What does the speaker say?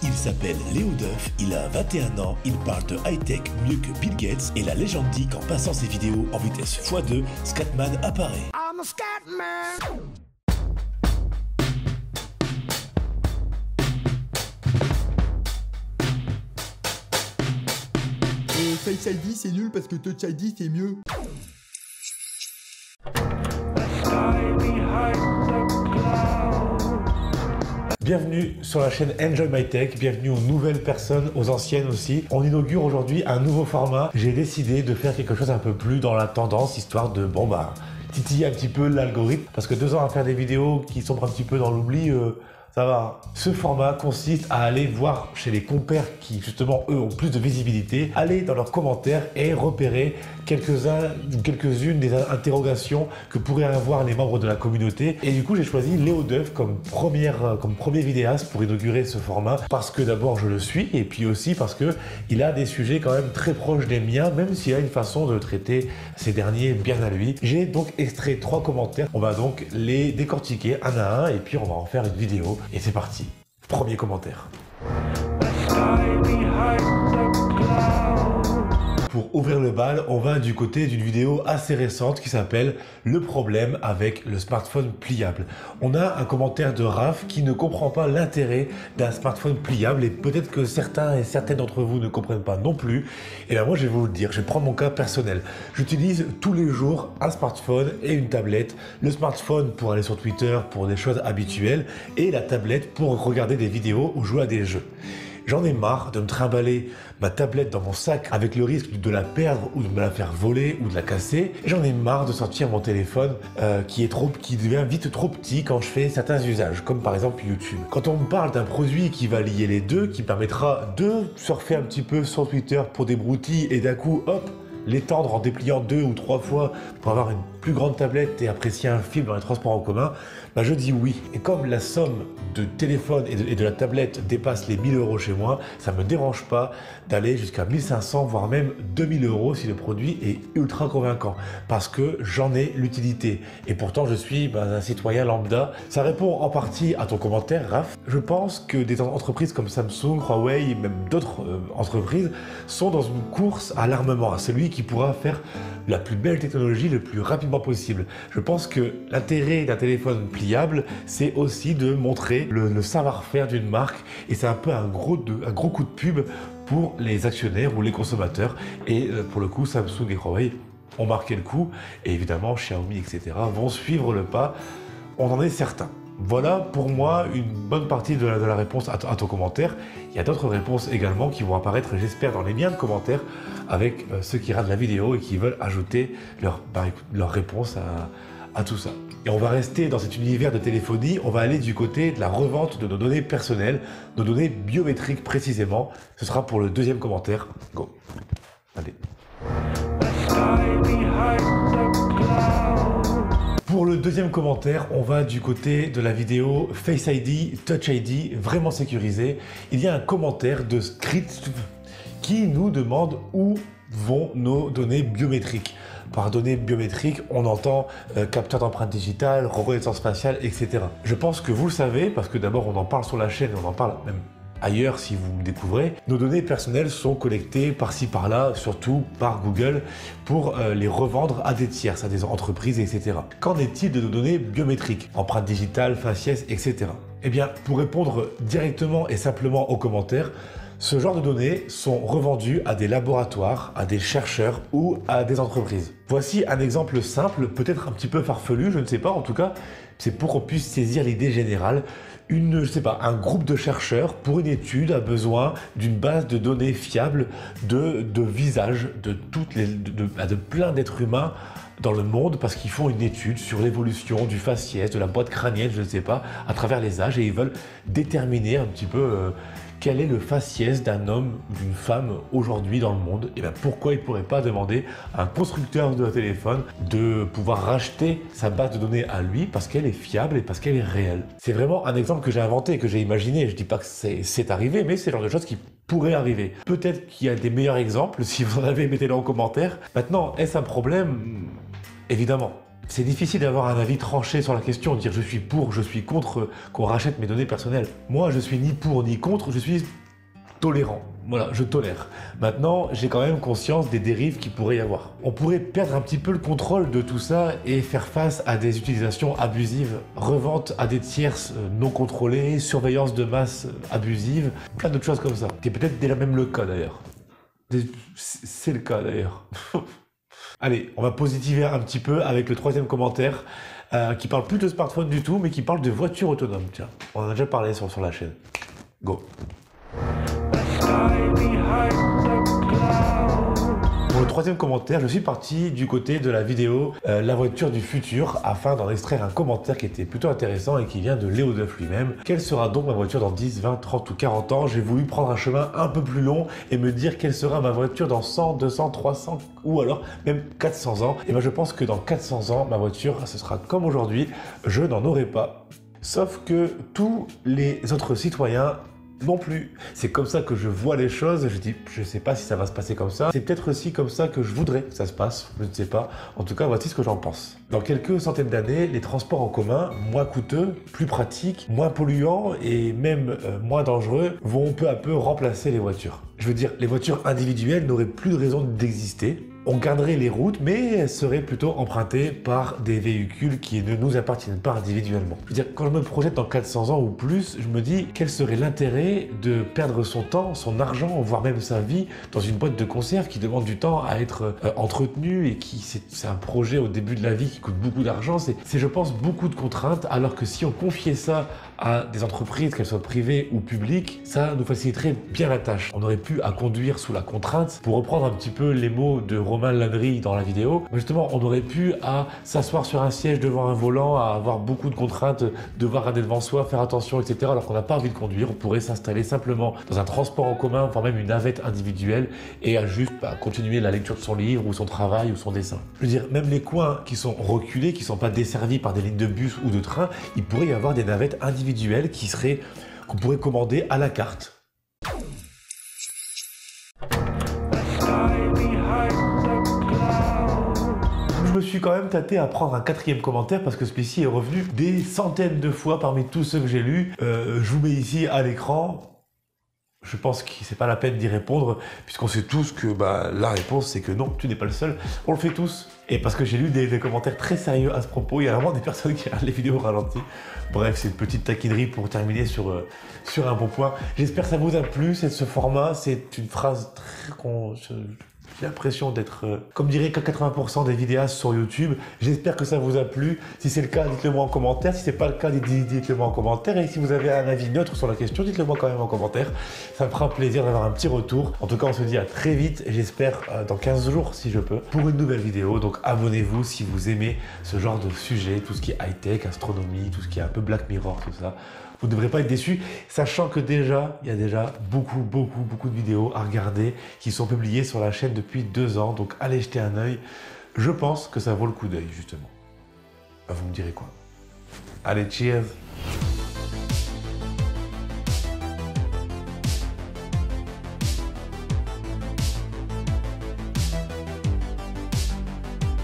Il s'appelle Léo Duff, il a 21 ans, il parle de high-tech mieux que Bill Gates et la légende dit qu'en passant ses vidéos en vitesse x2, Scatman apparaît. I'm a Scatman. Face ID c'est nul parce que Touch ID c'est mieux. Bienvenue sur la chaîne Enjoy My Tech, bienvenue aux nouvelles personnes, aux anciennes aussi. On inaugure aujourd'hui un nouveau format. J'ai décidé de faire quelque chose un peu plus dans la tendance, histoire de, titiller un petit peu l'algorithme. Parce que 2 ans à faire des vidéos qui sont un petit peu dans l'oubli, ça va. Ce format consiste à aller voir chez les compères qui, justement, eux, ont plus de visibilité, aller dans leurs commentaires et repérer quelques-unes des interrogations que pourraient avoir les membres de la communauté. Et du coup, j'ai choisi Léo Duff comme premier vidéaste pour inaugurer ce format, parce que d'abord, je le suis, et puis aussi parce que il a des sujets quand même très proches des miens, même s'il a une façon de traiter ces derniers bien à lui. J'ai donc extrait 3 commentaires. On va donc les décortiquer un à un, et puis on va en faire une vidéo. Et c'est parti. Premier commentaire. Pour ouvrir le bal, on va du côté d'une vidéo assez récente qui s'appelle « Le problème avec le smartphone pliable ». On a un commentaire de Raph qui ne comprend pas l'intérêt d'un smartphone pliable, et peut-être que certains et certaines d'entre vous ne comprennent pas non plus. Et bien moi je vais vous le dire, je vais prendre mon cas personnel. J'utilise tous les jours un smartphone et une tablette. Le smartphone pour aller sur Twitter, pour des choses habituelles, et la tablette pour regarder des vidéos ou jouer à des jeux. J'en ai marre de me trimballer ma tablette dans mon sac avec le risque de la perdre ou de me la faire voler ou de la casser. J'en ai marre de sortir mon téléphone qui devient vite trop petit quand je fais certains usages, comme par exemple YouTube. Quand on me parle d'un produit qui va lier les deux, qui permettra de surfer un petit peu sur Twitter pour des broutilles et d'un coup, hop, l'étendre en dépliant 2 ou 3 fois pour avoir une plus grande tablette et apprécier un film dans les transports en commun, je dis oui. Et comme la somme de téléphone et de la tablette dépasse les 1000 € chez moi, ça me dérange pas d'aller jusqu'à 1500 voire même 2000 € si le produit est ultra convaincant, parce que j'en ai l'utilité. Et pourtant je suis un citoyen lambda. Ça répond en partie à ton commentaire, Raph. Je pense que des entreprises comme Samsung, Huawei et même d'autres entreprises sont dans une course à l'armement, à celui qui pourra faire la plus belle technologie le plus rapidement possible. Je pense que l'intérêt d'un téléphone pliable, c'est aussi de montrer le savoir-faire d'une marque, et c'est un peu un gros coup de pub pour les actionnaires ou les consommateurs. Et pour le coup, Samsung et Huawei ont marqué le coup, et évidemment Xiaomi, etc. vont suivre le pas, on en est certain. Voilà pour moi une bonne partie de la réponse à ton commentaire. Il y a d'autres réponses également qui vont apparaître, j'espère, dans les liens de commentaires avec ceux qui regardent la vidéo et qui veulent ajouter leur réponse à tout ça. Et on va rester dans cet univers de téléphonie, on va aller du côté de la revente de nos données personnelles, nos données biométriques précisément. Ce sera pour le 2e commentaire. Go. Allez. Pour le 2e commentaire, on va du côté de la vidéo Face ID, Touch ID, vraiment sécurisé. Il y a un commentaire de Script qui nous demande où vont nos données biométriques. Par données biométriques, on entend capteur d'empreinte digitale, reconnaissance faciale, etc. Je pense que vous le savez, parce que d'abord on en parle sur la chaîne, on en parle même ailleurs si vous me découvrez. Nos données personnelles sont collectées par-ci par-là, surtout par Google, pour les revendre à des tiers, à des entreprises, etc. Qu'en est-il de nos données biométriques, empreintes digitales, faciès, etc. Eh bien, pour répondre directement et simplement aux commentaires, ce genre de données sont revendues à des laboratoires, à des chercheurs ou à des entreprises. Voici un exemple simple, peut-être un petit peu farfelu, je ne sais pas, en tout cas, c'est pour qu'on puisse saisir l'idée générale. Un groupe de chercheurs pour une étude a besoin d'une base de données fiable de visages de plein d'êtres humains dans le monde, parce qu'ils font une étude sur l'évolution du faciès, de la boîte crânienne, je ne sais pas, à travers les âges, et ils veulent déterminer un petit peu quel est le faciès d'un homme, d'une femme aujourd'hui dans le monde. Et bien pourquoi il ne pourrait pas demander à un constructeur de téléphone de pouvoir racheter sa base de données à lui, parce qu'elle est fiable et parce qu'elle est réelle. C'est vraiment un exemple que j'ai inventé, que j'ai imaginé. Je ne dis pas que c'est arrivé, mais c'est le genre de choses qui pourraient arriver. Peut-être qu'il y a des meilleurs exemples, si vous en avez, mettez-les en commentaire. Maintenant, est-ce un problème? Évidemment. C'est difficile d'avoir un avis tranché sur la question, dire je suis pour, je suis contre qu'on rachète mes données personnelles. Moi, je suis ni pour ni contre, je suis tolérant. Voilà, je tolère. Maintenant, j'ai quand même conscience des dérives qu'il pourrait y avoir. On pourrait perdre un petit peu le contrôle de tout ça et faire face à des utilisations abusives, revente à des tierces non contrôlées, surveillance de masse abusive, plein d'autres choses comme ça. C'est peut-être déjà même le cas d'ailleurs. C'est le cas d'ailleurs. Allez, on va positiver un petit peu avec le troisième commentaire qui parle plus de smartphone du tout, mais qui parle de voiture autonome. Tiens, on en a déjà parlé sur la chaîne. Go. Pour le troisième commentaire, je suis parti du côté de la vidéo La voiture du futur afin d'en extraire un commentaire qui était plutôt intéressant et qui vient de Léo Duff lui-même. Quelle sera donc ma voiture dans 10, 20, 30 ou 40 ans? J'ai voulu prendre un chemin un peu plus long et me dire quelle sera ma voiture dans 100, 200, 300 ou alors même 400 ans. Et bien je pense que dans 400 ans, ma voiture, ce sera comme aujourd'hui, je n'en aurai pas. Sauf que tous les autres citoyens non plus. C'est comme ça que je vois les choses. Je dis, je sais pas si ça va se passer comme ça. C'est peut-être aussi comme ça que je voudrais que ça se passe. Je ne sais pas. En tout cas, voici ce que j'en pense. Dans quelques centaines d'années, les transports en commun, moins coûteux, plus pratiques, moins polluants et même moins dangereux, vont peu à peu remplacer les voitures. Je veux dire, les voitures individuelles n'auraient plus de raison d'exister. On garderait les routes, mais elles seraient plutôt empruntées par des véhicules qui ne nous appartiennent pas individuellement. Je veux dire, quand je me projette dans 400 ans ou plus, je me dis quel serait l'intérêt de perdre son temps, son argent, voire même sa vie dans une boîte de conserve qui demande du temps à être entretenue et qui c'est un projet au début de la vie qui coûte beaucoup d'argent. C'est, je pense, beaucoup de contraintes, alors que si on confiait ça à des entreprises, qu'elles soient privées ou publiques, ça nous faciliterait bien la tâche. On n'aurait plus à conduire sous la contrainte. Pour reprendre un petit peu les mots de Romain Landry dans la vidéo, justement, on aurait pu à s'asseoir sur un siège devant un volant, à avoir beaucoup de contraintes, devoir regarder devant soi, faire attention, etc. Alors qu'on n'a pas envie de conduire, on pourrait s'installer simplement dans un transport en commun, voire même une navette individuelle, et à juste continuer la lecture de son livre, ou son travail, ou son dessin. Je veux dire, même les coins qui sont reculés, qui ne sont pas desservis par des lignes de bus ou de train, il pourrait y avoir des navettes individuelles qu'on pourrait commander à la carte. Je me suis quand même tâté à prendre un quatrième commentaire parce que celui-ci est revenu des centaines de fois parmi tous ceux que j'ai lus. Je vous mets ici à l'écran. Je pense que c'est pas la peine d'y répondre puisqu'on sait tous que la réponse c'est que non, tu n'es pas le seul. On le fait tous. Et parce que j'ai lu des commentaires très sérieux à ce propos, il y a vraiment des personnes qui regardent les vidéos ralenties. Bref, c'est une petite taquinerie pour terminer sur un bon point. J'espère que ça vous a plu, ce format. C'est une phrase très... J'ai l'impression d'être, comme dirait 80% des vidéastes sur YouTube. J'espère que ça vous a plu. Si c'est le cas, dites-le moi en commentaire. Si c'est pas le cas, dites-le moi en commentaire. Et si vous avez un avis neutre sur la question, dites-le moi quand même en commentaire. Ça me fera plaisir d'avoir un petit retour. En tout cas, on se dit à très vite. J'espère dans 15 jours, si je peux, pour une nouvelle vidéo. Donc abonnez-vous si vous aimez ce genre de sujet, tout ce qui est high-tech, astronomie, tout ce qui est un peu Black Mirror, tout ça. Vous ne devrez pas être déçus, sachant que déjà, il y a déjà beaucoup de vidéos à regarder qui sont publiées sur la chaîne depuis 2 ans. Donc allez jeter un œil. Je pense que ça vaut le coup d'œil, justement. Vous me direz quoi? Allez, cheers!